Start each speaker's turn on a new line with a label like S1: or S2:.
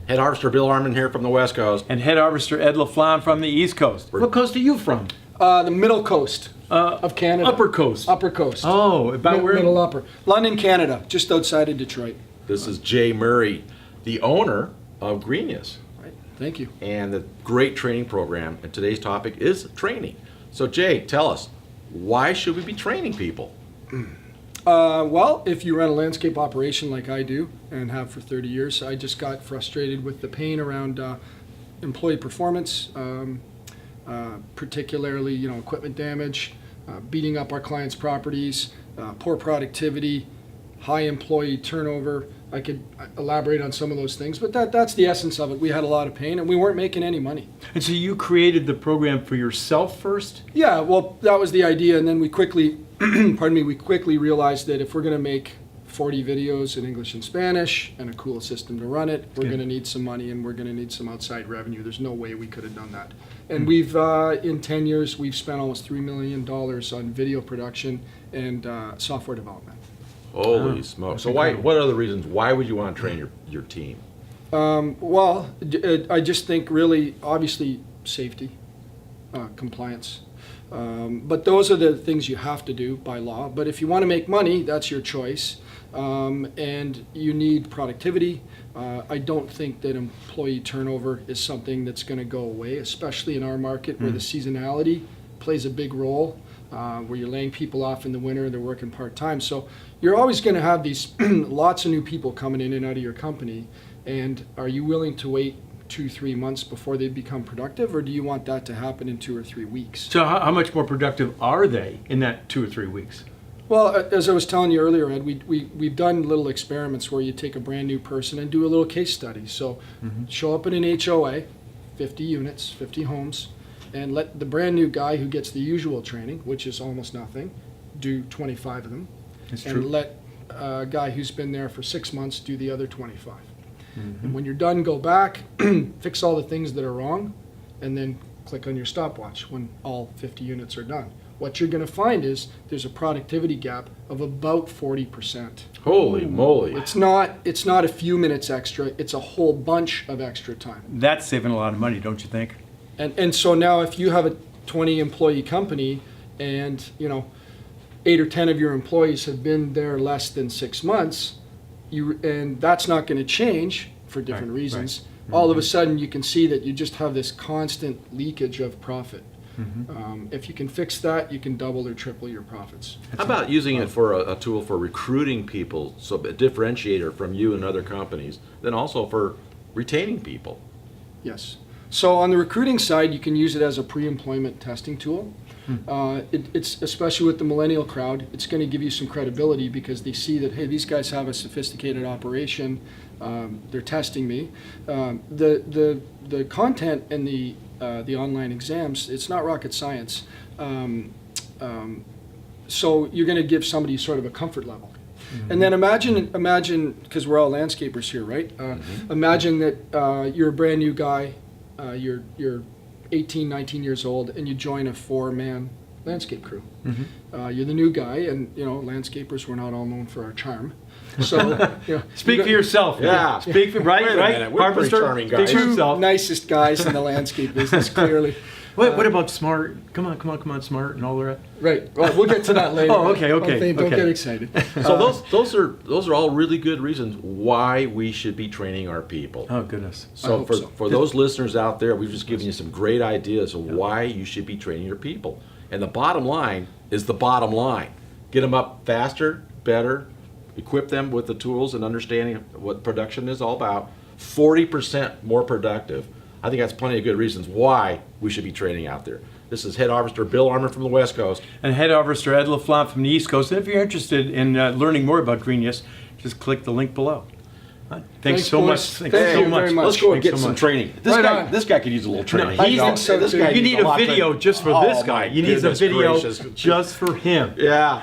S1: Head Harvester Bill Arman here from the West Coast.
S2: And Head Harvester Ed LaFlamme from the East Coast.
S3: What coast are you from?
S4: The middle coast of Canada.
S3: Upper coast.
S4: Upper coast.
S3: Oh, about where?
S4: Middle upper. London, Canada, just outside of Detroit.
S1: This is Jay Murray, the owner of Greenius,
S4: Right. Thank you.
S1: and the great training program. And today's topic is training. So Jay, tell us, why should we be training people?
S4: Well, if you run a landscape operation like I do and have for 30 years, I just got frustrated with the pain around employee performance, particularly equipment damage, beating up our clients' properties, poor productivity, high employee turnover. I could elaborate on some of those things, but that's the essence of it. We had a lot of pain, and we weren't making any money.
S3: And so you created the program for yourself first?
S4: Yeah, well, that was the idea, and then we quickly, we quickly realized that if we're going to make 40 videos in English and Spanish and a cool system to run it, we're going to need some money and we're going to need some outside revenue. There's no way we could have done that. And we've, in 10 years, we've spent almost $3 million on video production and software development.
S1: Holy smokes. So what are the reasons? Why would you want to train your team?
S4: Well, I just think really, obviously, safety, compliance. But those are the things you have to do by law. But if you want to make money, that's your choice. And you need productivity. I don't think that employee turnover is something that's going to go away, especially in our market where the seasonality plays a big role, where you're laying people off in the winter and they're working part-time. So you're always going to have these lots of new people coming in and out of your company. And are you willing to wait 2-3 months before they become productive, or do you want that to happen in 2 or 3 weeks?
S3: So how much more productive are they in that 2 or 3 weeks?
S4: Well, as I was telling you earlier, Ed, we've done little experiments where you take a brand new person and do a little case study. So show up in an HOA, 50 units, 50 homes, and let the brand new guy who gets the usual training, which is almost nothing, do 25 of them.
S3: That's
S4: and
S3: true.
S4: let a guy who's been there for 6 months do the other 25. And when you're done, go back, fix all the things that are wrong, and then click on your stopwatch when all 50 units are done. What you're going to find is there's a productivity gap of about 40%.
S1: Holy moly.
S4: It's not a few minutes extra, it's a whole bunch of extra time.
S3: That's saving a lot of money, don't you think?
S4: And so now if you have a 20 employee company and 8 or 10 of your employees have been there less than 6 months, and that's not going to change for different
S3: Right,
S4: reasons. All of a sudden you can see that you just have this constant leakage of profit. If you can fix that, you can double or triple your profits.
S1: How about using it for a tool for recruiting people, so a differentiator from you and other companies, then also for retaining people?
S4: Yes. So on the recruiting side, you can use it as a pre-employment testing tool. It's especially with the millennial crowd, it's going to give you some credibility because they see that, hey, these guys have a sophisticated operation. They're testing me. The content and the online exams, it's not rocket science. So you're going to give somebody sort of a comfort level. And then imagine, because we're all landscapers here, right? Imagine that you're a brand new guy, you're 18, 19 years old, and you join a 4-man landscape crew. You're the new guy, and landscapers, we're not all known for our charm. So
S3: Speak for yourself.
S1: Yeah.
S3: Speak for, right?
S1: Wait a
S3: right?
S1: minute, we're pretty
S3: Harvester,
S1: charming
S3: speak
S1: guys.
S3: for
S4: two
S3: yourself.
S4: nicest guys in the landscape business, clearly.
S3: What about smart? Come on, smart and all that.
S4: Right. Well, we'll get to that later.
S3: Oh, okay.
S4: Don't get excited.
S1: So those are all really good reasons why we should be training our people.
S3: Oh, goodness.
S1: So
S4: hope so.
S1: for those listeners out there, we've just given you some great ideas of why you should be training your people. And the bottom line is the bottom line. Get them up faster, better, equip them with the tools and understanding what production is all about. 40% more productive. I think that's plenty of good reasons why we should be training out there. This is Head Harvester Bill Arman from the West Coast.
S3: And Head Harvester Ed LaFlamme from the East Coast. And if you're interested in learning more about Greenius, just click the link below. Thanks so
S4: boys.
S3: much.
S4: Thank you very much.
S1: Let's go and
S3: Thanks
S1: get
S3: so
S1: some
S3: much.
S1: training.
S4: Right
S1: This guy could use a little training.
S3: No,
S4: I think so,
S1: This
S4: too.
S1: guy
S3: You
S1: needs
S3: need a
S1: lot of
S3: video
S1: training.
S3: just for
S1: Oh,
S3: this guy.
S1: my
S3: You need a
S1: goodness
S3: video
S1: gracious.
S3: just for him.
S1: Yeah.